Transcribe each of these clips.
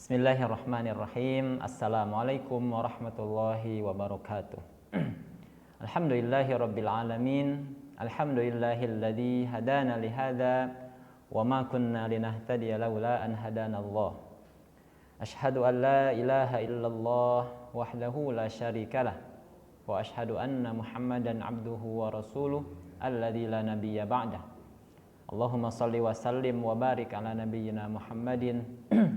Bismillahirrahmanirrahim. Assalamualaikum warahmatullahi wabarakatuh. Alhamdulillahirabbil alamin. Alhamdulillahilladzi hadana lihada wa ma kunna linahtadiya laula an hadanallah. Asyhadu an la ilaha illallah wahdahu la syarikalah wa asyhadu anna Muhammadan abduhu wa rasuluh alladzi la nabiyya ba'dah. Allahumma salli wa sallim wa barik ala nabiyyina Muhammadin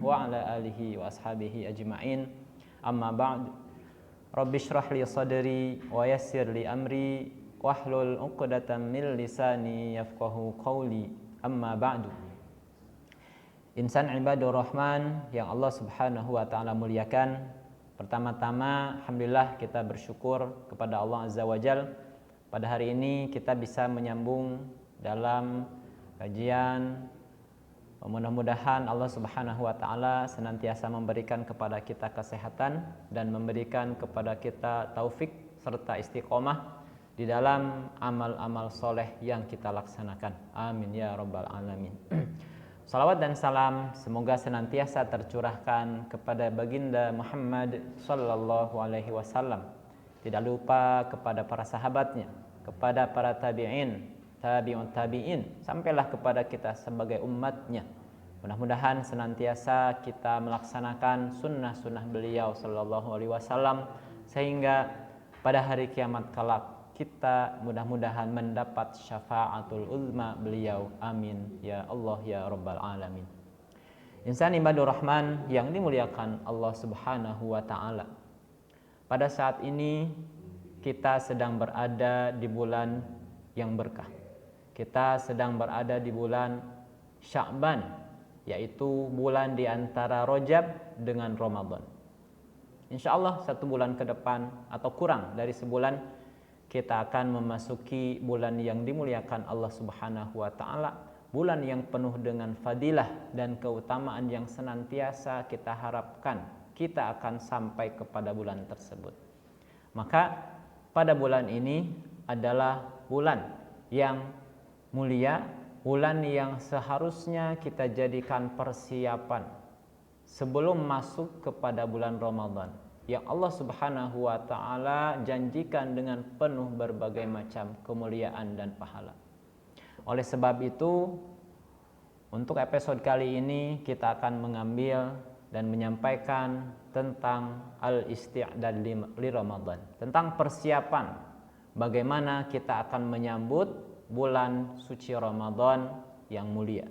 wa ala alihi wa ashabihi ajma'in. Amma ba'd. Rabbi shrah li sadri wa yassir li amri wahlul 'uqdatam min lisani yafqahu qawli. Amma ba'du. Insan ibadur rahman yang Allah Subhanahu wa taala muliakan. Pertama-tama alhamdulillah kita bersyukur kepada Allah Azza wa Jalla. Pada hari ini kita bisa menyambung dalam kajian. Mudah-mudahan Allah Subhanahu wa taala senantiasa memberikan kepada kita kesehatan dan memberikan kepada kita taufik serta istiqomah di dalam amal-amal soleh yang kita laksanakan. Amin ya rabbal alamin. Salawat dan salam semoga senantiasa tercurahkan kepada baginda Muhammad sallallahu alaihi wasallam. Tidak lupa kepada para sahabatnya, kepada para tabi'in, tabi'un tabi'in, sampailah kepada kita sebagai umatnya. Mudah-mudahan senantiasa kita melaksanakan sunnah-sunnah beliau sallallahu alaihi wasallam sehingga pada hari kiamat kelak kita mudah-mudahan mendapat syafaatul uzma beliau. Amin ya Allah ya rabbal alamin. Insan ibadur rahman yang dimuliakan Allah Subhanahu wa taala. Pada saat ini kita sedang berada di bulan yang berkah. Kita sedang berada di bulan Sya'ban, yaitu bulan di antara Rajab dengan Ramadan. Insya Allah 1 bulan ke depan atau kurang dari sebulan kita akan memasuki bulan yang dimuliakan Allah Subhanahu wa taala, bulan yang penuh dengan fadilah dan keutamaan yang senantiasa kita harapkan kita akan sampai kepada bulan tersebut. Maka pada bulan ini adalah bulan yang mulia, bulan yang seharusnya kita jadikan persiapan sebelum masuk kepada bulan Ramadan yang Allah Subhanahu wa taala janjikan dengan penuh berbagai macam kemuliaan dan pahala. Oleh sebab itu, untuk episode kali ini kita akan mengambil dan menyampaikan tentang al-isti'dad li Ramadan, tentang persiapan bagaimana kita akan menyambut bulan suci Ramadan yang mulia.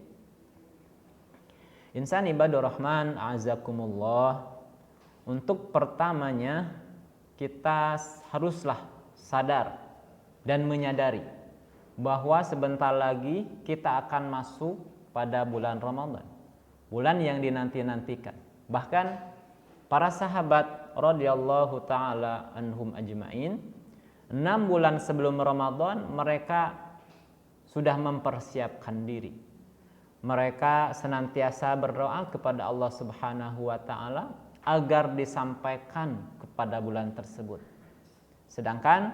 Insan ibadur rahman azakumullah, untuk pertamanya kita haruslah sadar dan menyadari bahwa sebentar lagi kita akan masuk pada bulan Ramadan, bulan yang dinanti-nantikan. Bahkan para sahabat radhiyallahu taala anhum ajmain, 6 bulan sebelum Ramadan mereka sudah mempersiapkan diri. Mereka senantiasa berdoa kepada Allah Subhanahu wa taala agar disampaikan kepada bulan tersebut. Sedangkan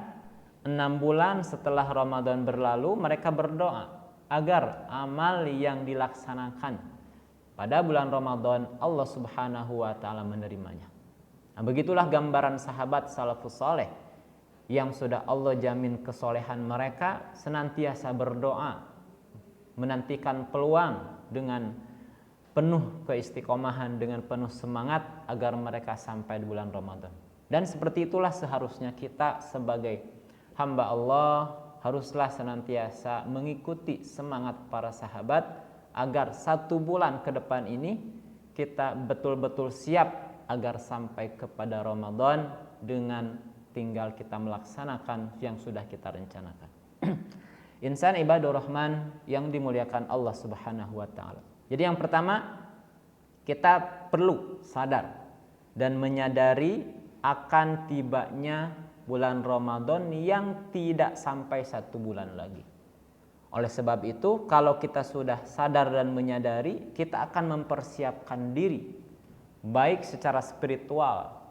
6 bulan setelah Ramadan berlalu mereka berdoa agar amal yang dilaksanakan pada bulan Ramadan Allah Subhanahu wa taala menerimanya. Nah, begitulah gambaran sahabat salafus saleh yang sudah Allah jamin kesolehan mereka, senantiasa berdoa, menantikan peluang dengan penuh keistiqomahan, dengan penuh semangat agar mereka sampai di bulan Ramadan. Dan seperti itulah seharusnya kita sebagai hamba Allah haruslah senantiasa mengikuti semangat para sahabat agar 1 bulan ke depan ini kita betul-betul siap agar sampai kepada Ramadan dengan tinggal kita melaksanakan yang sudah kita rencanakan. Insan ibadur rahman yang dimuliakan Allah Subhanahu wa taala. Jadi yang pertama, kita perlu sadar dan menyadari akan tibanya bulan Ramadan yang tidak sampai 1 bulan lagi. Oleh sebab itu, kalau kita sudah sadar dan menyadari, kita akan mempersiapkan diri baik secara spiritual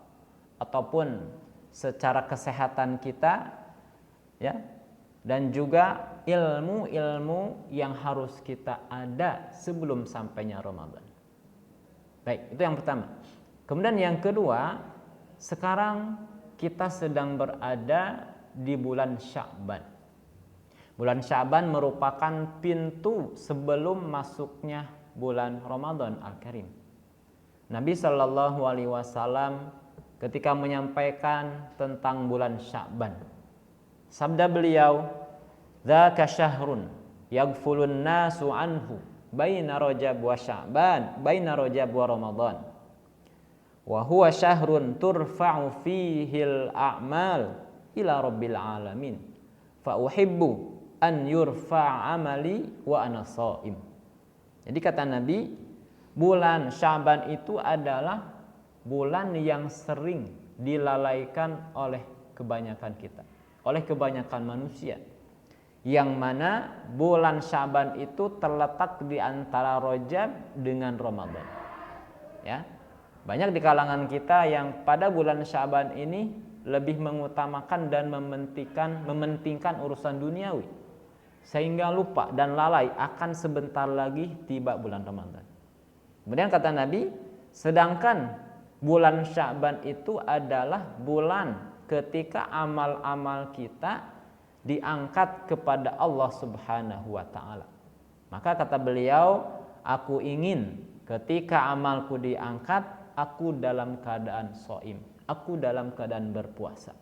ataupun secara kesehatan kita, ya, dan juga ilmu-ilmu yang harus kita ada sebelum sampainya Ramadan. Baik, itu yang pertama. Kemudian yang kedua, sekarang kita sedang berada di bulan Sya'ban. Bulan Sya'ban merupakan pintu sebelum masuknya bulan Ramadan Al-Karim. Nabi Shallallahu Alaihi Wasallam ketika menyampaikan tentang bulan Sya'ban, sabda beliau, "Dzaka syahrun yaghfulun nasu anhu baina Rajab wa Sya'ban, baina Rajab wa Ramadan. Wa huwa syahrun turfa'u fihil a'mal ila rabbil alamin. Fa uhibbu an yurfa'a amali wa ana sha'im." Jadi kata Nabi, bulan Sya'ban itu adalah bulan yang sering dilalaikan oleh kebanyakan kita, oleh kebanyakan manusia. Yang mana bulan Sya'ban itu terletak di antara Rajab dengan Ramadan. Ya. Banyak di kalangan kita yang pada bulan Sya'ban ini lebih mengutamakan dan mementingkan urusan duniawi, sehingga lupa dan lalai akan sebentar lagi tiba bulan Ramadan. Kemudian kata Nabi, sedangkan bulan Sya'ban itu adalah bulan ketika amal-amal kita diangkat kepada Allah Subhanahu wa taala. Maka kata beliau, aku ingin ketika amalku diangkat, aku dalam keadaan shaim, aku dalam keadaan berpuasa.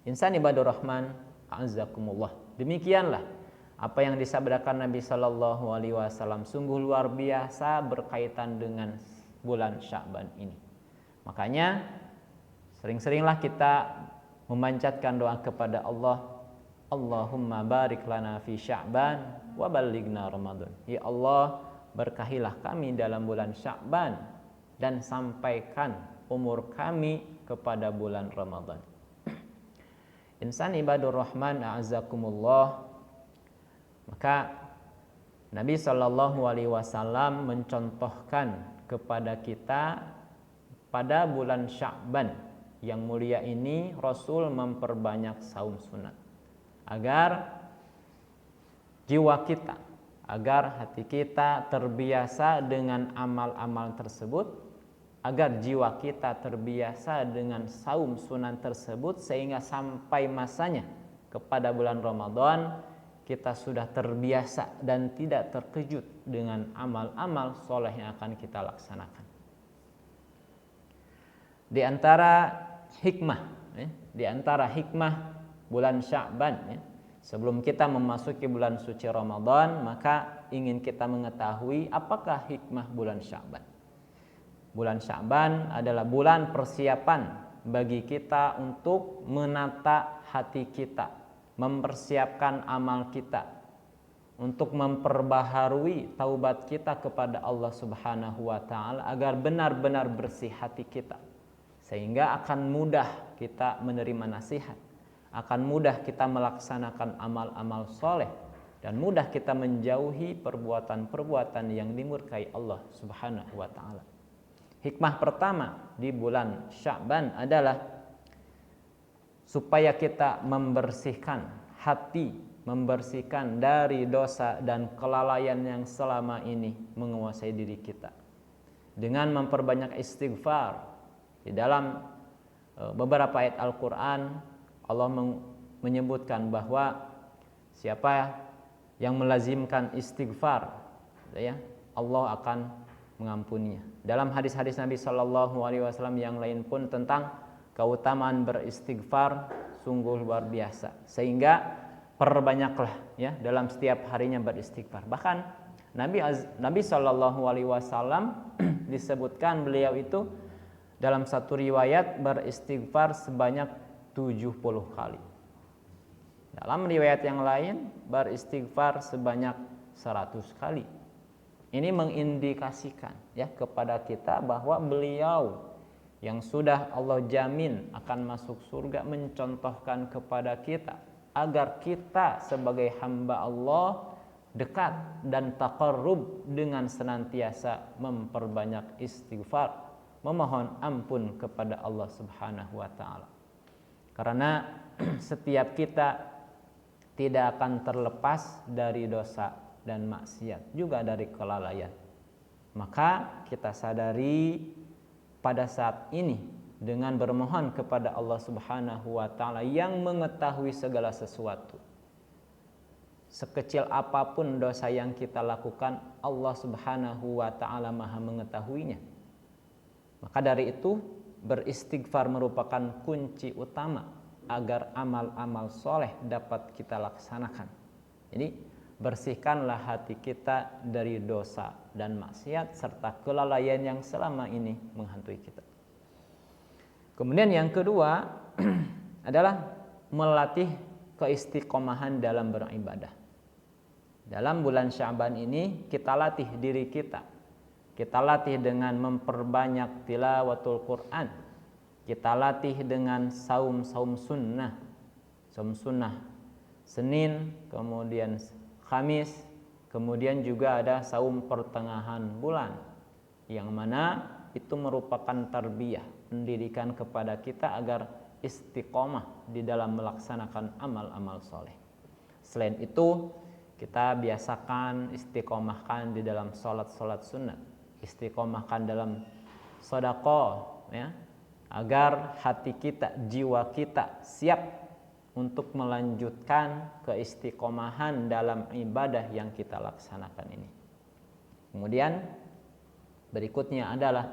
Insan ibadur rahman, a'azzakumullah. Demikianlah apa yang disabdakan Nabi Shallallahu Alaihi Wasallam, sungguh luar biasa berkaitan dengan bulan Sya'ban ini. Makanya sering-seringlah kita memanjatkan doa kepada Allah, Allahumma barik lana fi Sya'ban wa ballighna Ramadan. Ya Allah, berkahilah kami dalam bulan Sya'ban dan sampaikan umur kami kepada bulan Ramadan. Insan ibadur rahman, a'azzakumullah. Maka Nabi Shallallahu Alaihi Wasallam mencontohkan kepada kita pada bulan Sya'ban yang mulia ini, Rasul memperbanyak saum sunat agar jiwa kita, agar hati kita terbiasa dengan amal-amal tersebut, agar jiwa kita terbiasa dengan saum sunat tersebut, sehingga sampai masanya kepada bulan Ramadan kita sudah terbiasa dan tidak terkejut dengan amal-amal soleh yang akan kita laksanakan. Di antara hikmah bulan Sya'ban, sebelum kita memasuki bulan suci Ramadan, maka ingin kita mengetahui apakah hikmah bulan Sya'ban. Bulan Sya'ban adalah bulan persiapan bagi kita untuk menata hati kita, mempersiapkan amal kita, untuk memperbaharui taubat kita kepada Allah Subhanahu wa taala agar benar-benar bersih hati kita, sehingga akan mudah kita menerima nasihat, akan mudah kita melaksanakan amal-amal soleh, dan mudah kita menjauhi perbuatan-perbuatan yang dimurkai Allah Subhanahu wa taala. Hikmah pertama di bulan Sya'ban adalah supaya kita membersihkan hati, membersihkan dari dosa dan kelalaian yang selama ini menguasai diri kita, dengan memperbanyak istighfar. Di dalam beberapa ayat Al-Quran, Allah menyebutkan bahwa siapa yang melazimkan istighfar, ya, Allah akan mengampuninya. Dalam hadis-hadis Nabi Shallallahu Alaihi Wasallam yang lain pun tentang keutamaan beristighfar sungguh luar biasa, sehingga perbanyaklah ya dalam setiap harinya beristighfar. Bahkan Nabi Shallallahu Alaihi Wasallam disebutkan beliau itu dalam satu riwayat beristighfar sebanyak 70 kali. Dalam riwayat yang lain beristighfar sebanyak 100 kali. Ini mengindikasikan ya kepada kita bahwa beliau yang sudah Allah jamin akan masuk surga mencontohkan kepada kita agar kita sebagai hamba Allah dekat dan taqarrub dengan senantiasa memperbanyak istighfar, memohon ampun kepada Allah Subhanahu wa taala. Karena setiap kita tidak akan terlepas dari dosa dan maksiat, juga dari kelalaian. Maka kita sadari pada saat ini dengan bermohon kepada Allah Subhanahu wa taala yang mengetahui segala sesuatu. Sekecil apapun dosa yang kita lakukan, Allah Subhanahu wa taala Maha mengetahuinya. Maka dari itu, beristighfar merupakan kunci utama agar amal-amal soleh dapat kita laksanakan. Jadi, bersihkanlah hati kita dari dosa dan maksiat serta kelalaian yang selama ini menghantui kita. Kemudian yang kedua adalah melatih keistiqomahan dalam beribadah. Dalam bulan Sya'ban ini kita latih diri kita. Kita latih dengan memperbanyak tilawatul Quran. Kita latih dengan saum-saum sunnah. Saum sunnah Senin, kemudian Kamis, kemudian juga ada saum pertengahan bulan, yang mana itu merupakan tarbiyah, pendidikan kepada kita agar istiqomah di dalam melaksanakan amal-amal soleh. Selain itu, kita biasakan istiqomahkan di dalam sholat-sholat sunat, istiqomahkan dalam sedekah, ya, agar hati kita, jiwa kita siap untuk melanjutkan keistiqomahan dalam ibadah yang kita laksanakan ini. Kemudian berikutnya adalah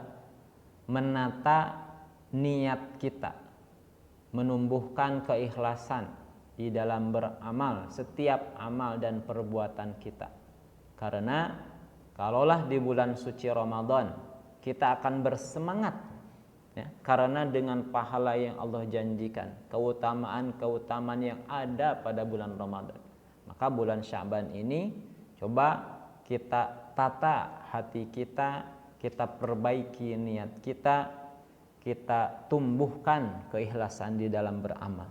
menata niat kita, menumbuhkan keikhlasan di dalam beramal setiap amal dan perbuatan kita. Karena kalaulah di bulan suci Ramadan kita akan bersemangat, ya, karena dengan pahala yang Allah janjikan, keutamaan yang ada pada bulan Ramadan. Maka bulan Sya'ban ini coba kita tata hati kita, kita perbaiki niat kita, kita tumbuhkan keikhlasan di dalam beramal,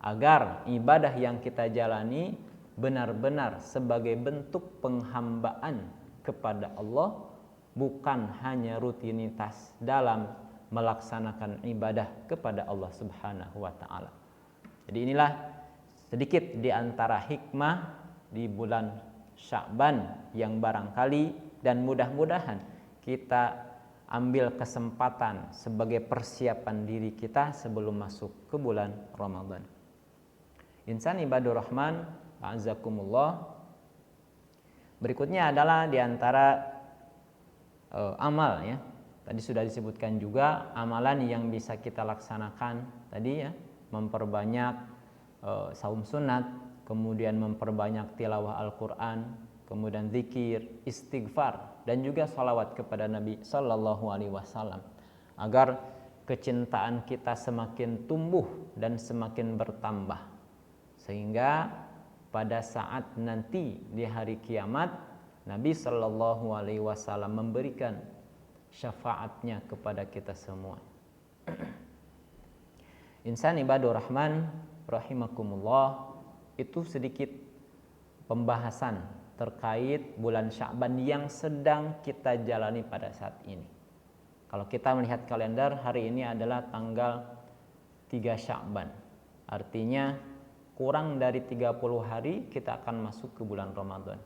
agar ibadah yang kita jalani benar-benar sebagai bentuk penghambaan kepada Allah, bukan hanya rutinitas dalam melaksanakan ibadah kepada Allah Subhanahu wa taala. Jadi inilah sedikit di antara hikmah di bulan Sya'ban yang barangkali dan mudah-mudahan kita ambil kesempatan sebagai persiapan diri kita sebelum masuk ke bulan Ramadan. Insan ibadur rahman, a'azakumullah. Berikutnya adalah di antara amal, ya. Tadi sudah disebutkan juga amalan yang bisa kita laksanakan tadi, ya, memperbanyak saum sunat, kemudian memperbanyak tilawah Al-Qur'an, kemudian zikir, istighfar, dan juga salawat kepada Nabi Sallallahu Alaihi Wasallam, agar kecintaan kita semakin tumbuh dan semakin bertambah, sehingga pada saat nanti di hari kiamat Nabi Sallallahu Alaihi Wasallam memberikan syafaatnya kepada kita semua. Insan ibadur rahman rahimakumullah, itu sedikit pembahasan terkait bulan Sya'ban yang sedang kita jalani pada saat ini. Kalau kita melihat kalender, hari ini adalah tanggal 3 Sya'ban. Artinya kurang dari 30 hari kita akan masuk ke bulan Ramadan.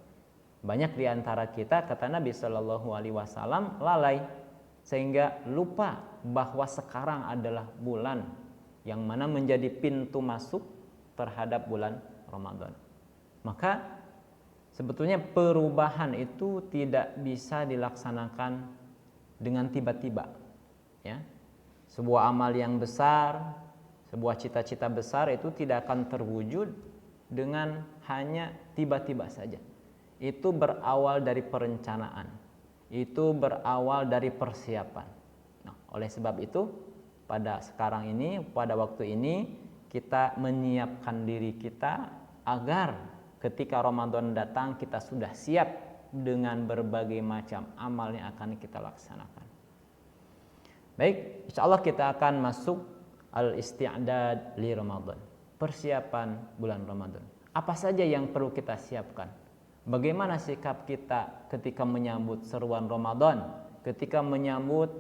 Banyak di antara kita, kata Nabi Shallallahu Alaihi Wasallam, lalai sehingga lupa bahwa sekarang adalah bulan yang mana menjadi pintu masuk terhadap bulan Ramadan. Maka sebetulnya perubahan itu tidak bisa dilaksanakan dengan tiba-tiba, ya. Sebuah amal yang besar, sebuah cita-cita besar itu tidak akan terwujud dengan hanya tiba-tiba saja. Itu berawal dari perencanaan, itu berawal dari persiapan. Nah, oleh sebab itu pada sekarang ini, pada waktu ini kita menyiapkan diri kita agar ketika Ramadan datang kita sudah siap dengan berbagai macam amal yang akan kita laksanakan. Baik, insyaallah kita akan masuk al-isti'dad li Ramadan, persiapan bulan Ramadan. Apa saja yang perlu kita siapkan? Bagaimana sikap kita ketika menyambut seruan Ramadan, ketika menyambut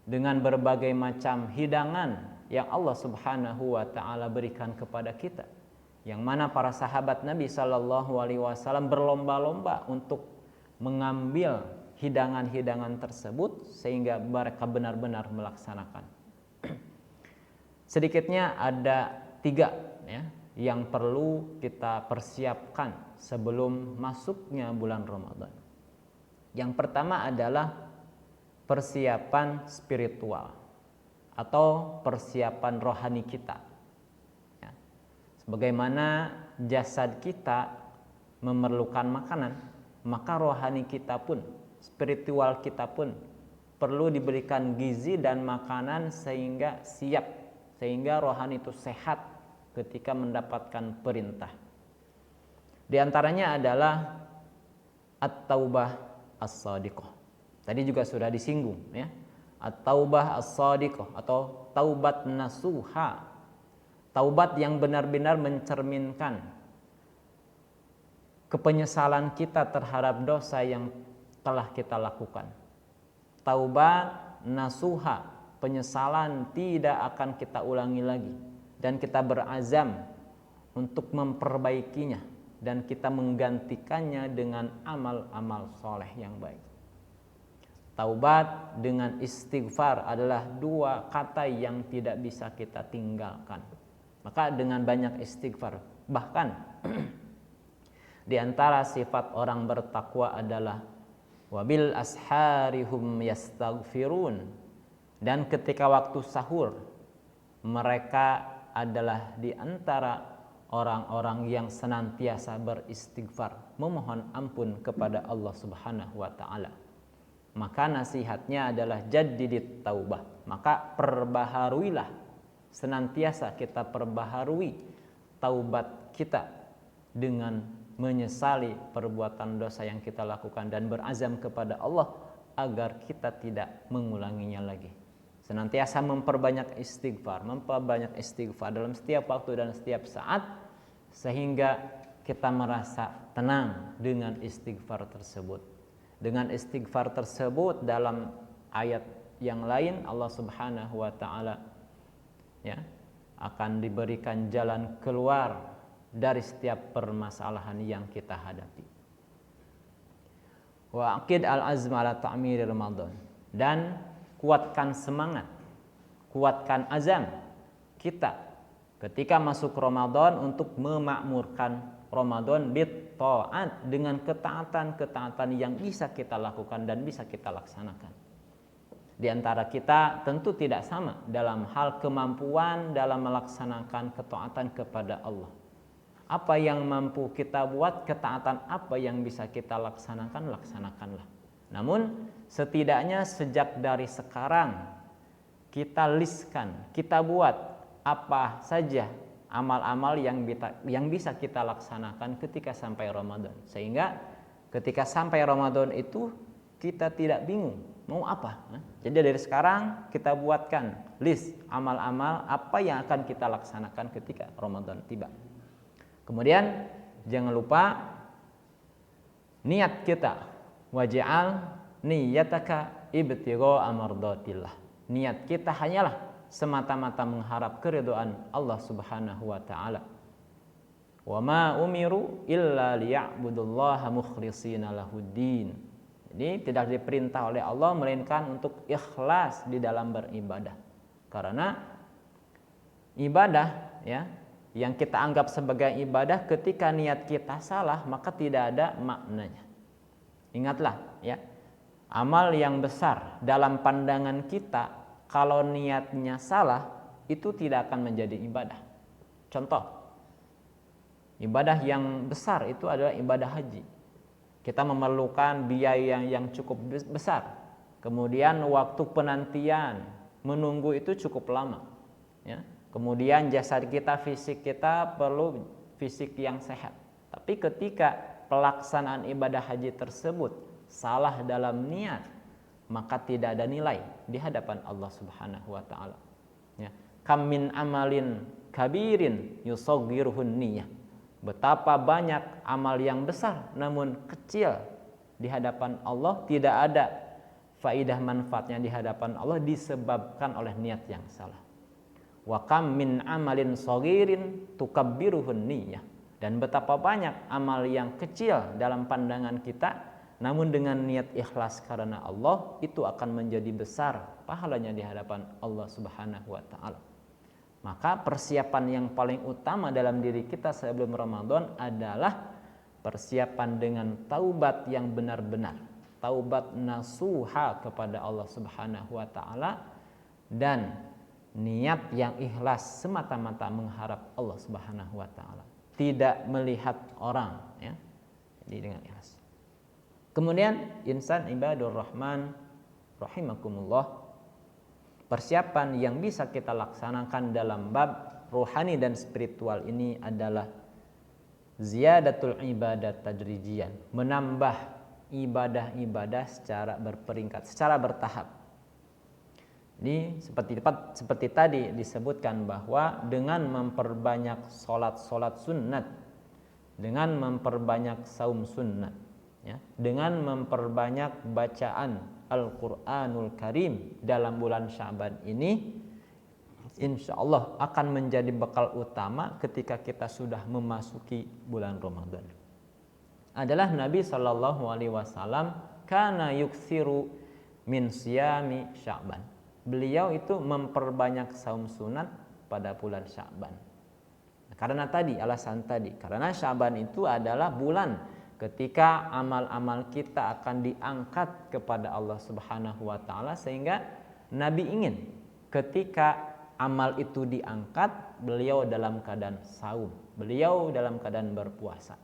dengan berbagai macam hidangan yang Allah Subhanahu wa taala berikan kepada kita, yang mana para sahabat Nabi Sallallahu Alaihi Wasallam berlomba-lomba untuk mengambil hidangan-hidangan tersebut sehingga mereka benar-benar melaksanakan. Sedikitnya ada 3 ya, yang perlu kita persiapkan sebelum masuknya bulan Ramadan. Yang pertama adalah persiapan spiritual atau persiapan rohani kita. Ya. Sebagaimana jasad kita memerlukan makanan, maka rohani kita pun, spiritual kita pun perlu diberikan gizi dan makanan sehingga siap, sehingga rohani itu sehat ketika mendapatkan perintah. Di antaranya adalah at-taubah as-shadiqah. Tadi juga sudah disinggung ya. At-taubah as-shadiqah atau taubat nasuha. Taubat yang benar-benar mencerminkan kepenyesalan kita terhadap dosa yang telah kita lakukan. Taubat nasuha, penyesalan tidak akan kita ulangi lagi, dan kita berazam untuk memperbaikinya dan kita menggantikannya dengan amal-amal soleh yang baik. Taubat dengan istighfar adalah 2 kata yang tidak bisa kita tinggalkan. Maka dengan banyak istighfar, bahkan di antara sifat orang bertakwa adalah wabil asharihum yastaghfirun, dan ketika waktu sahur mereka adalah di antara orang-orang yang senantiasa beristighfar, memohon ampun kepada Allah Subhanahu wa taala. Maka nasihatnya adalah jaddidit taubah, maka perbaharuilah, senantiasa kita perbaharui taubat kita dengan menyesali perbuatan dosa yang kita lakukan dan berazam kepada Allah agar kita tidak mengulanginya lagi. Senantiasa memperbanyak istighfar dalam setiap waktu dan setiap saat, sehingga kita merasa tenang dengan istighfar tersebut. Dengan istighfar tersebut dalam ayat yang lain Allah Subhanahu wa taala ya akan diberikan jalan keluar dari setiap permasalahan yang kita hadapi. Wa aqid al-azma ala ta'miri Ramadan, dan kuatkan semangat, kuatkan azam kita ketika masuk Ramadan untuk memakmurkan Ramadan bit ta'at, dengan ketaatan-ketaatan yang bisa kita lakukan dan bisa kita laksanakan. Di antara kita tentu tidak sama dalam hal kemampuan dalam melaksanakan ketaatan kepada Allah. Apa yang mampu kita buat, ketaatan apa yang bisa kita laksanakan, laksanakanlah. Namun setidaknya sejak dari sekarang kita listkan, kita buat apa saja amal-amal yang bisa kita laksanakan ketika sampai Ramadan, sehingga ketika sampai Ramadan itu kita tidak bingung mau apa. Jadi dari sekarang kita buatkan list amal-amal apa yang akan kita laksanakan ketika Ramadan tiba. Kemudian jangan lupa niat kita, waj'al niyataka ibtigha'a mardatillah. Niat kita hanyalah semata-mata mengharap keridhaan Allah Subhanahu wa taala. Wa ma umiru illa liya'budullaha mukhlishina lahuddin. Jadi tidak diperintah oleh Allah melainkan untuk ikhlas di dalam beribadah. Karena ibadah ya yang kita anggap sebagai ibadah, ketika niat kita salah maka tidak ada maknanya. Ingatlah ya, amal yang besar dalam pandangan kita kalau niatnya salah itu tidak akan menjadi ibadah. Contoh, ibadah yang besar itu adalah ibadah haji. Kita memerlukan biaya yang cukup besar. Kemudian waktu penantian menunggu itu cukup lama. Ya. Kemudian jasad kita, fisik kita perlu fisik yang sehat. Tapi ketika pelaksanaan ibadah haji tersebut salah dalam niat, maka tidak ada nilai di hadapan Allah Subhanahu wa taala. Ya. Kam min amalin kabirin yusaghiruhun niyah. Betapa banyak amal yang besar namun kecil di hadapan Allah, tidak ada faidah manfaatnya di hadapan Allah disebabkan oleh niat yang salah. Wa kam min amalin saghirin tukabbiruhun niyah. Dan betapa banyak amal yang kecil dalam pandangan kita namun dengan niat ikhlas karena Allah, itu akan menjadi besar pahalanya di hadapan Allah Subhanahu wa taala. Maka persiapan yang paling utama dalam diri kita sebelum Ramadan adalah persiapan dengan taubat yang benar-benar, taubat nasuha kepada Allah Subhanahu wa taala, dan niat yang ikhlas semata-mata mengharap Allah Subhanahu wa taala, tidak melihat orang, ya. Jadi dengan ikhlas. Kemudian insan ibadur rahman rahimakumullah, persiapan yang bisa kita laksanakan dalam bab rohani dan spiritual ini adalah ziyadatul ibadat tadrijian, menambah ibadah-ibadah secara berperingkat, secara bertahap. Ini seperti tadi disebutkan bahwa dengan memperbanyak solat sunnat, dengan memperbanyak saum sunnat, ya, dengan memperbanyak bacaan Al-Quranul Karim dalam bulan Sya'ban ini, insya Allah akan menjadi bekal utama ketika kita sudah memasuki bulan Ramadan. Adalah Nabi Shallallahu Alaihi Wasallam kana yuksiru min siyami Sya'ban. Beliau itu memperbanyak saum sunat pada bulan Sya'ban. Karena tadi, alasan tadi, karena Sya'ban itu adalah bulan ketika amal-amal kita akan diangkat kepada Allah Subhanahu wa taala, sehingga Nabi ingin ketika amal itu diangkat, beliau dalam keadaan saum, beliau dalam keadaan berpuasa.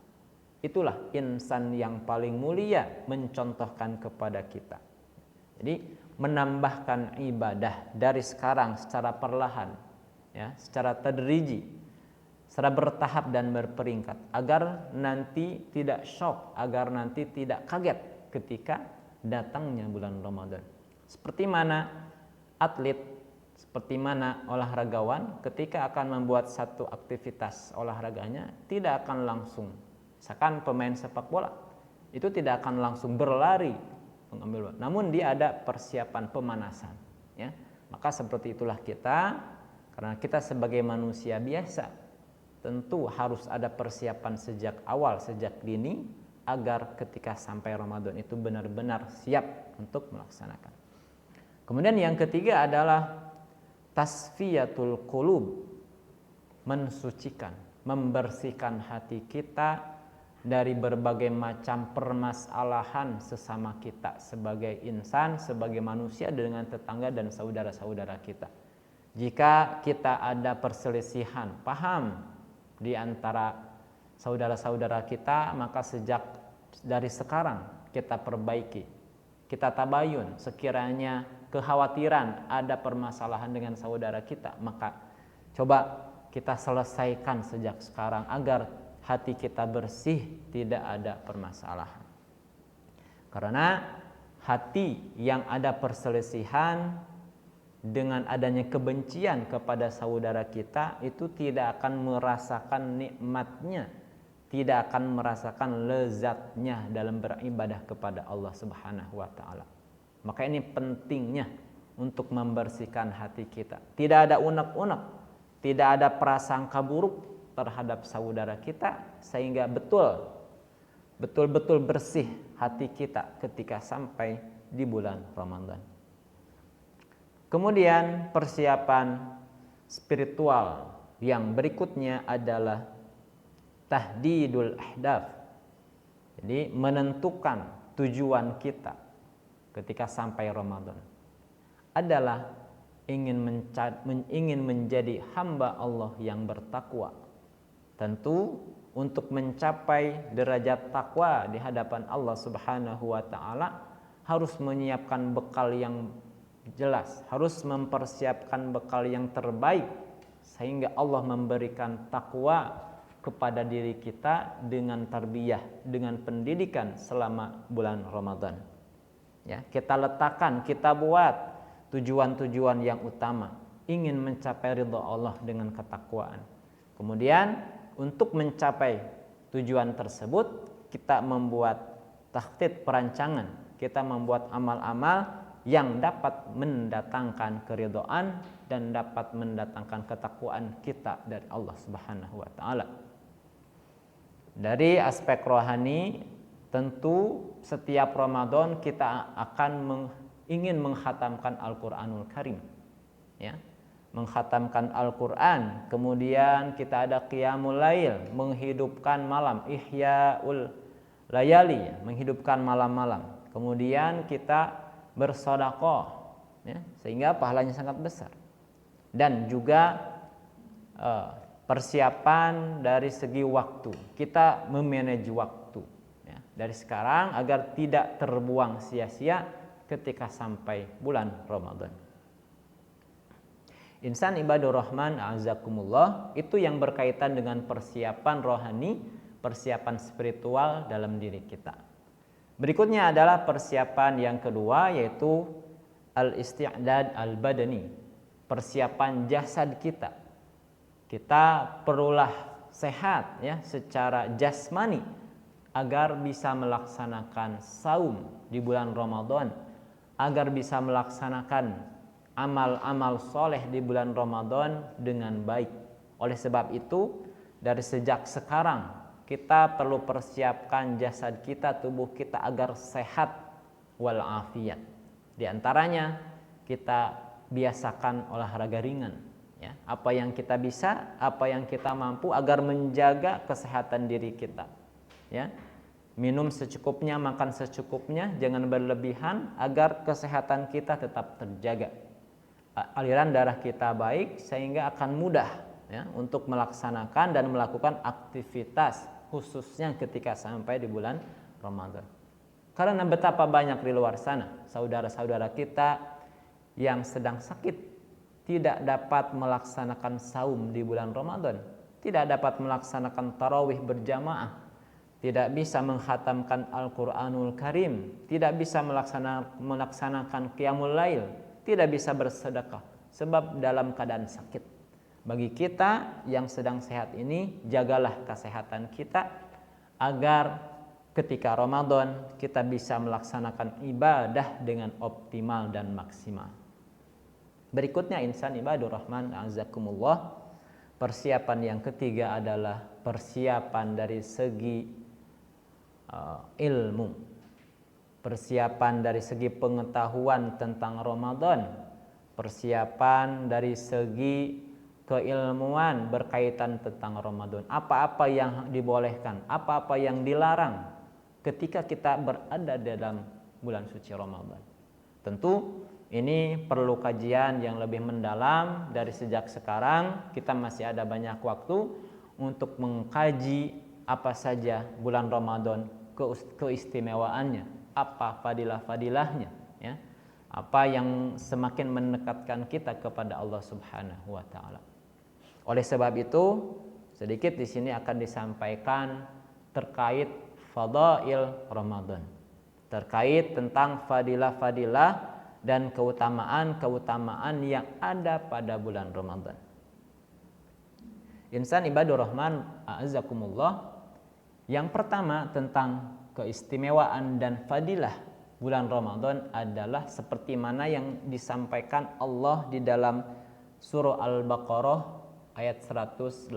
Itulah insan yang paling mulia mencontohkan kepada kita. Jadi menambahkan ibadah dari sekarang secara perlahan, ya, secara tadriji, secara bertahap dan berperingkat, agar nanti tidak shock, agar nanti tidak kaget ketika datangnya bulan Ramadan. Seperti mana atlet, seperti mana olahragawan ketika akan membuat satu aktivitas olahraganya, tidak akan langsung, misalkan pemain sepak bola, itu tidak akan langsung berlari mengambil, namun dia ada persiapan pemanasan, ya. Maka seperti itulah kita, karena kita sebagai manusia biasa tentu harus ada persiapan sejak awal, sejak dini, agar ketika sampai Ramadan itu benar-benar siap untuk melaksanakan. Kemudian yang ketiga adalah tasfiyatul qulub, mensucikan, membersihkan hati kita dari berbagai macam permasalahan sesama kita sebagai insan, sebagai manusia, dengan tetangga dan saudara-saudara kita. Jika kita ada perselisihan paham di antara saudara-saudara kita, maka sejak dari sekarang kita perbaiki, kita tabayun. Sekiranya kekhawatiran ada permasalahan dengan saudara kita, maka coba kita selesaikan sejak sekarang agar hati kita bersih, tidak ada permasalahan. Karena hati yang ada perselisihan dengan adanya kebencian kepada saudara kita, itu tidak akan merasakan nikmatnya, tidak akan merasakan lezatnya dalam beribadah kepada Allah Subhanahu wa taala. Maka ini pentingnya untuk membersihkan hati kita. Tidak ada unek-unek, tidak ada prasangka buruk terhadap saudara kita, sehingga betul-betul bersih hati kita ketika sampai di bulan Ramadan. Kemudian persiapan spiritual yang berikutnya adalah tahdidul ahdaf. Jadi menentukan tujuan kita ketika sampai Ramadan adalah ingin menjadi hamba Allah yang bertakwa. Tentu untuk mencapai derajat takwa di hadapan Allah Subhanahu wa taala harus menyiapkan bekal yang jelas, harus mempersiapkan bekal yang terbaik, sehingga Allah memberikan takwa kepada diri kita dengan tarbiyah, dengan pendidikan selama bulan Ramadan. Ya, kita letakkan, kita buat tujuan-tujuan yang utama, ingin mencapai ridha Allah dengan ketakwaan. Kemudian untuk mencapai tujuan tersebut, kita membuat takhtid, perancangan, kita membuat amal-amal yang dapat mendatangkan keridhaan dan dapat mendatangkan ketakwaan kita dari Allah Subhanahu wa taala. Dari aspek rohani, tentu setiap Ramadan kita akan ingin mengkhatamkan Al-Qur'anul Karim, ya. Mengkhatamkan Al-Qur'an, kemudian kita ada qiyamul lail, menghidupkan malam, ihyaul layali, menghidupkan malam-malam. Kemudian kita bersedekah, ya, sehingga pahalanya sangat besar. Dan juga persiapan dari segi waktu, kita memanage waktu, ya, dari sekarang agar tidak terbuang sia-sia ketika sampai bulan Ramadan. Insan ibadur rahman a'azakumullah, itu yang berkaitan dengan persiapan rohani, persiapan spiritual dalam diri kita. Berikutnya adalah persiapan yang kedua, yaitu al-isti'dad al-badani, persiapan jasad kita. Kita perlulah sehat, ya, secara jasmani agar bisa melaksanakan saum di bulan Ramadan, agar bisa melaksanakan amal-amal soleh di bulan Ramadan dengan baik. Oleh sebab itu, dari sejak sekarang kita perlu persiapkan jasad kita, tubuh kita agar sehat walafiat. Di antaranya kita biasakan olahraga ringan, ya. Apa yang kita bisa, apa yang kita mampu agar menjaga kesehatan diri kita, ya. Minum secukupnya, makan secukupnya, jangan berlebihan agar kesehatan kita tetap terjaga. Aliran darah kita baik sehingga akan mudah, ya, untuk melaksanakan dan melakukan aktivitas, khususnya ketika sampai di bulan Ramadan. Karena betapa banyak di luar sana saudara-saudara kita yang sedang sakit, tidak dapat melaksanakan saum di bulan Ramadan, tidak dapat melaksanakan tarawih berjamaah, tidak bisa mengkhatamkan Al-Qur'anul Karim, tidak bisa melaksanakan qiyamul lail, tidak bisa bersedekah sebab dalam keadaan sakit. Bagi kita yang sedang sehat ini, jagalah kesehatan kita agar ketika Ramadan kita bisa melaksanakan ibadah dengan optimal dan maksimal. Berikutnya insan ibadur rahman a'azakumullah, persiapan yang ketiga adalah persiapan dari segi ilmu. Persiapan dari segi pengetahuan tentang Ramadan, persiapan dari segi keilmuan berkaitan tentang Ramadan. Apa-apa yang dibolehkan, apa-apa yang dilarang ketika kita berada dalam bulan suci Ramadan. Tentu ini perlu kajian yang lebih mendalam. Dari sejak sekarang kita masih ada banyak waktu untuk mengkaji apa saja bulan Ramadan, keistimewaannya, apa fadilah-fadilahnya, ya, apa yang semakin mendekatkan kita kepada Allah Subhanahu wa taala. Oleh sebab itu, sedikit di sini akan disampaikan terkait fadail Ramadan, terkait tentang fadilah-fadilah dan keutamaan-keutamaan yang ada pada bulan Ramadan. Insan ibadur rahman a'azakumullah, yang pertama tentang keistimewaan dan fadilah bulan Ramadan adalah seperti mana yang disampaikan Allah di dalam surah Al-Baqarah ayat 185.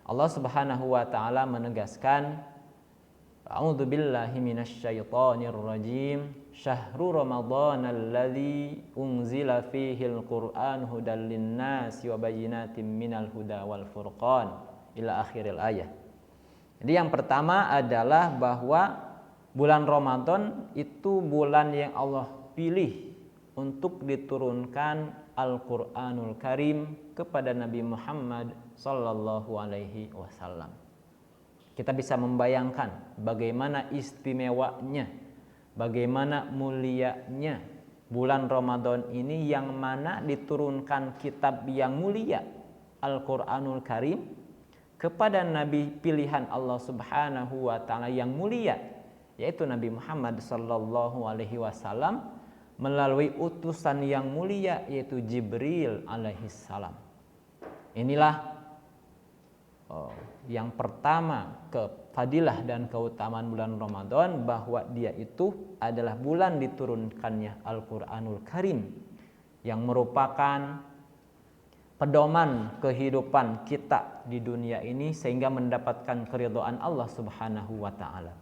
Allah Subhanahu wa taala menegaskan, A'udzu billahi minasyaitonir rajim, syahrul ramadhanal ladzi unzila fihil qur'an hudal linnasi wa bayyinatin minal huda wal furqan ila akhiril ayat. Jadi yang pertama adalah bahwa bulan Ramadan itu bulan yang Allah pilih untuk diturunkan Al-Qur'anul Karim kepada Nabi Muhammad sallallahu alaihi wasallam. Kita bisa membayangkan bagaimana istimewanya, bagaimana mulianya bulan Ramadan ini, yang mana diturunkan kitab yang mulia, Al-Qur'anul Karim, kepada Nabi pilihan Allah Subhanahu wa taala yang mulia, yaitu Nabi Muhammad sallallahu alaihi wasallam, melalui utusan yang mulia yaitu Jibril alaihi salam. Inilah yang pertama fadilah dan keutamaan bulan Ramadan, bahwa dia itu adalah bulan diturunkannya Al-Qur'anul Karim, yang merupakan pedoman kehidupan kita di dunia ini sehingga mendapatkan keridhaan Allah Subhanahu wa taala.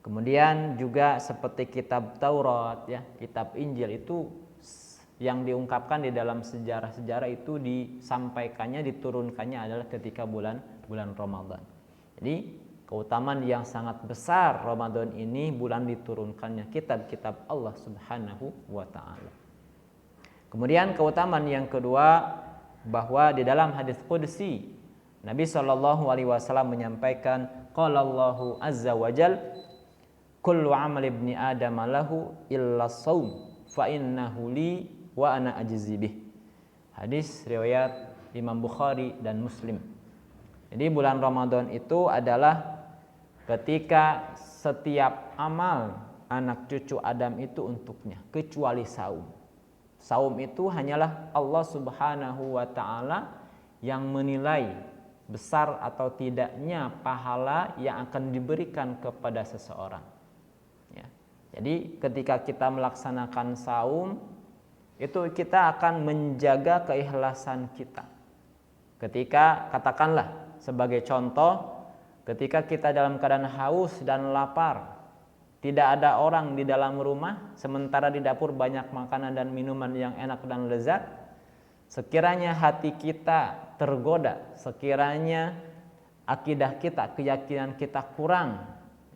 Kemudian juga seperti kitab Taurat ya, kitab Injil itu yang diungkapkan di dalam sejarah-sejarah itu disampaikannya, diturunkannya adalah ketika bulan Ramadan. Jadi keutamaan yang sangat besar Ramadan ini, bulan diturunkannya kitab-kitab Allah Subhanahu wa taala. Kemudian keutamaan yang kedua, bahwa di dalam hadis qudsi Nabi sallallahu alaihi wasallam menyampaikan, qala Allahu azza wa jal, kullu amali ibni adam lahu illa shaum fa innahu li wa ana ajzi bih. Hadis riwayat Imam Bukhari dan Muslim. Jadi bulan Ramadan itu adalah ketika setiap amal anak cucu Adam itu untuknya, kecuali saum. Saum itu hanyalah Allah Subhanahu wa taala yang menilai besar atau tidaknya pahala yang akan diberikan kepada seseorang. Ya. Jadi ketika kita melaksanakan saum, itu kita akan menjaga keikhlasan kita. Ketika katakanlah sebagai contoh, ketika kita dalam keadaan haus dan lapar, tidak ada orang di dalam rumah, sementara di dapur banyak makanan dan minuman yang enak dan lezat, sekiranya hati kita tergoda, sekiranya akidah kita, keyakinan kita kurang,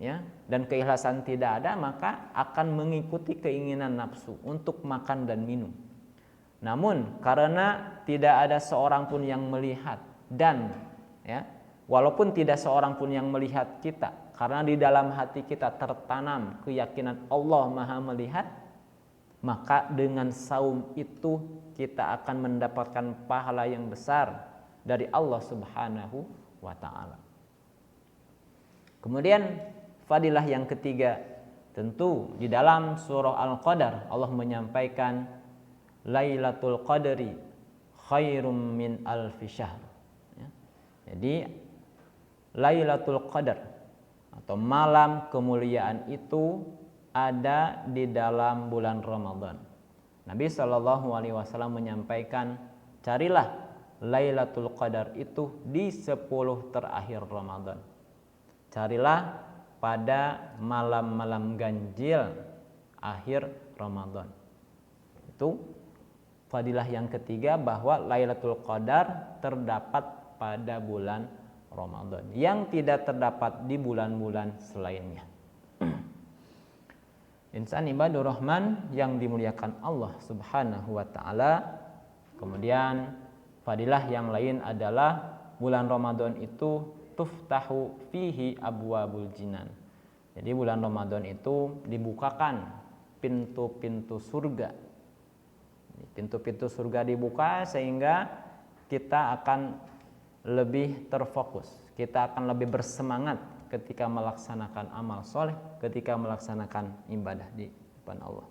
ya, dan keikhlasan tidak ada, maka akan mengikuti keinginan nafsu untuk makan dan minum. Namun karena tidak ada seorang pun yang melihat, dan ya, walaupun tidak seorang pun yang melihat kita, karena di dalam hati kita tertanam keyakinan Allah Maha melihat, maka dengan saum itu kita akan mendapatkan pahala yang besar dari Allah Subhanahu wa taala. Kemudian fadilah yang ketiga, tentu di dalam surah Al-Qadar Allah menyampaikan Lailatul Qadri khairum min alfi syahr. Ya. Jadi Lailatul Qadar atau malam kemuliaan itu ada di dalam bulan Ramadan. Nabi Shallallahu alaihi wasallam menyampaikan, carilah Lailatul Qadar itu di 10 terakhir Ramadan. Carilah pada malam-malam ganjil akhir Ramadan. Itu fadilah yang ketiga, bahwa Lailatul Qadar terdapat pada bulan Ramadan yang tidak terdapat di bulan-bulan selainnya. Insan ibadur rahman yang dimuliakan Allah Subhanahu wa taala. Kemudian fadilah yang lain adalah bulan Ramadan itu tuftahu fihi abwabul jinan. Jadi bulan Ramadan itu dibukakan pintu-pintu surga. Pintu-pintu surga dibuka sehingga kita akan lebih terfokus, kita akan lebih bersemangat ketika melaksanakan amal soleh, ketika melaksanakan ibadah di depan Allah.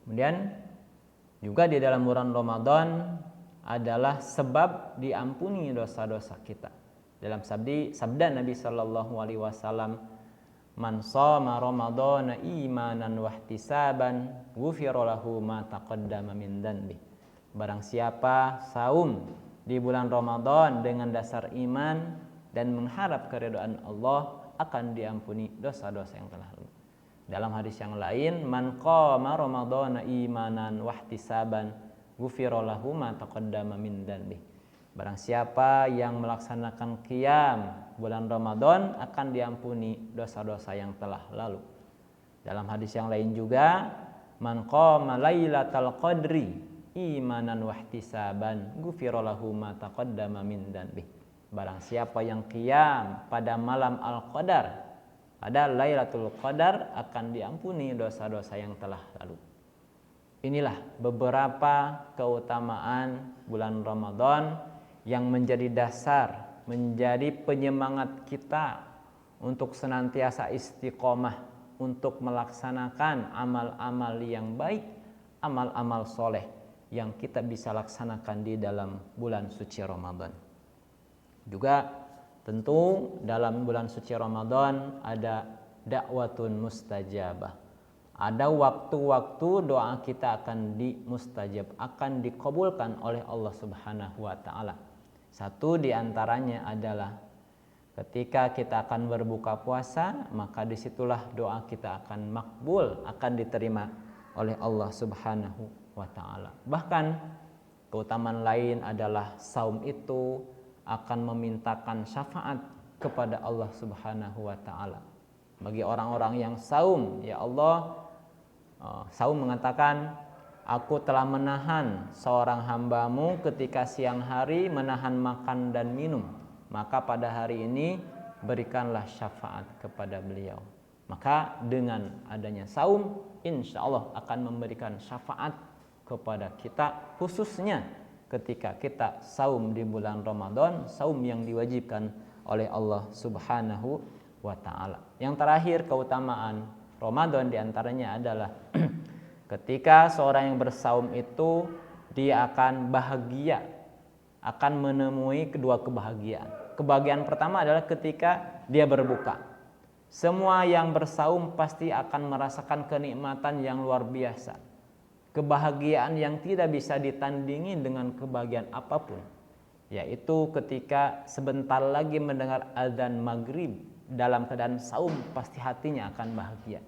Kemudian juga di dalam bulan Ramadan adalah sebab diampuni dosa-dosa kita. Dalam sabda Nabi Sallallahu Alaihi Wasallam, man shoma Ramadana imanan wahtisaban ghufira lahu ma taqaddama min dhanbi. Barang siapa saum di bulan Ramadan dengan dasar iman dan mengharap keridhaan Allah, akan diampuni dosa-dosa yang telah lalu. Dalam hadis yang lain, man qama ramadhana imanan wahtisaban ghufira lahu ma taqaddama min dhanbi. Barang siapa yang melaksanakan qiyam bulan Ramadan, akan diampuni dosa-dosa yang telah lalu. Dalam hadis yang lain juga, man qama lailatal qadri imanan wahtisaban ghufira lahu ma taqaddama min dhanbi. Barang siapa yang qiyam pada malam Al-Qadar, pada Lailatul Qadar, akan diampuni dosa-dosa yang telah lalu. Inilah beberapa keutamaan bulan Ramadan yang menjadi dasar, menjadi penyemangat kita untuk senantiasa istiqomah untuk melaksanakan amal-amal yang baik, amal-amal soleh yang kita bisa laksanakan di dalam bulan suci Ramadan. Juga tentu dalam bulan suci Ramadan ada dakwatun mustajabah. Ada waktu-waktu doa kita akan dimustajab, akan dikabulkan oleh Allah Subhanahu wa taala. Satu di antaranya adalah ketika kita akan berbuka puasa, maka disitulah doa kita akan makbul, akan diterima oleh Allah Subhanahu wa ta'ala. Bahkan keutamaan lain adalah saum itu akan memintakan syafaat kepada Allah Subhanahu wa ta'ala. Bagi orang-orang yang saum, ya Allah, saum mengatakan, aku telah menahan seorang hambamu ketika siang hari menahan makan dan minum, maka pada hari ini berikanlah syafaat kepada beliau. Maka dengan adanya saum, insya Allah akan memberikan syafaat kepada kita, khususnya ketika kita saum di bulan Ramadan, saum yang diwajibkan oleh Allah Subhanahu wa ta'ala. Yang terakhir, keutamaan Ramadan diantaranya adalah ketika seorang yang bersaum itu dia akan bahagia, akan menemui kedua kebahagiaan. Kebahagiaan pertama adalah ketika dia berbuka. Semua yang bersaum pasti akan merasakan kenikmatan yang luar biasa. Kebahagiaan yang tidak bisa ditandingi dengan kebahagiaan apapun, yaitu ketika sebentar lagi mendengar azan maghrib dalam keadaan saum, pasti hatinya akan bahagia.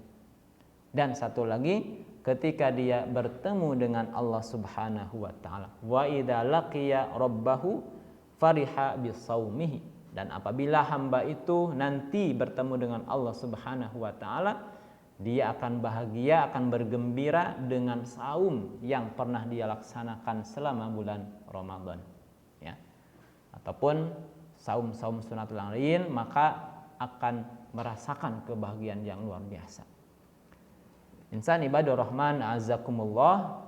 Dan satu lagi, ketika dia bertemu dengan Allah Subhanahu wa ta'ala, wa idza laqiya rabbahu fariha bisaumihi, dan apabila hamba itu nanti bertemu dengan Allah Subhanahu wa ta'ala, dia akan bahagia, akan bergembira dengan saum yang pernah dia laksanakan selama bulan Ramadan, ya. Ataupun saum-saum sunatul lain, maka akan merasakan kebahagiaan yang luar biasa. Insan ibadur rahman azakumullah,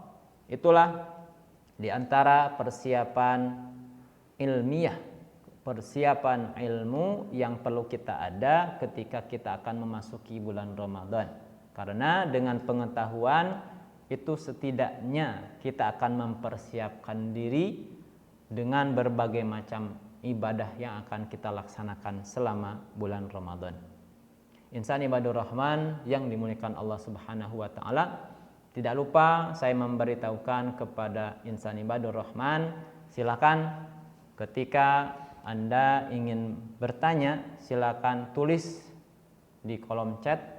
itulah diantara persiapan ilmiah, persiapan ilmu yang perlu kita ada ketika kita akan memasuki bulan Ramadan. Karena dengan pengetahuan itu setidaknya kita akan mempersiapkan diri dengan berbagai macam ibadah yang akan kita laksanakan selama bulan Ramadan. Insan ibadur rahman yang dimuliakan Allah Subhanahu wa ta'ala, tidak lupa saya memberitahukan kepada insan ibadur rahman, silakan ketika Anda ingin bertanya, silakan tulis di kolom chat.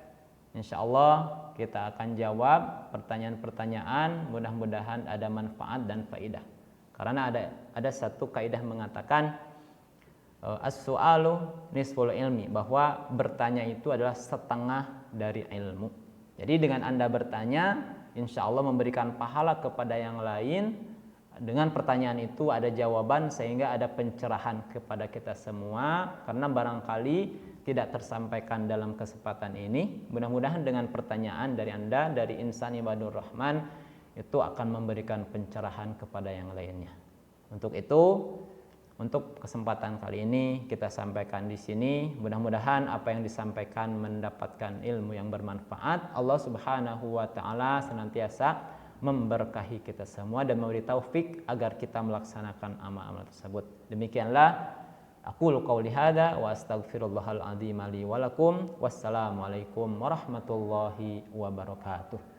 Insya Allah kita akan jawab pertanyaan-pertanyaan, mudah-mudahan ada manfaat dan faidah. Karena ada satu kaidah mengatakan as-su'alu nisful ilmi, bahwa bertanya itu adalah setengah dari ilmu. Jadi dengan Anda bertanya, insya Allah memberikan pahala kepada yang lain. Dengan pertanyaan itu ada jawaban, sehingga ada pencerahan kepada kita semua. Karena barangkali tidak tersampaikan dalam kesempatan ini, mudah-mudahan dengan pertanyaan dari Anda, dari insan ibadur rahman, itu akan memberikan pencerahan kepada yang lainnya. Untuk itu, untuk kesempatan kali ini kita sampaikan di sini. Mudah-mudahan apa yang disampaikan mendapatkan ilmu yang bermanfaat. Allah Subhanahu wa ta'ala senantiasa memberkahi kita semua dan memberi taufik agar kita melaksanakan amal-amal tersebut. Demikianlah aqulu qauli hadza wa astaghfirullahal azim li wa lakum. Wassalamualaikum warahmatullahi wabarakatuh.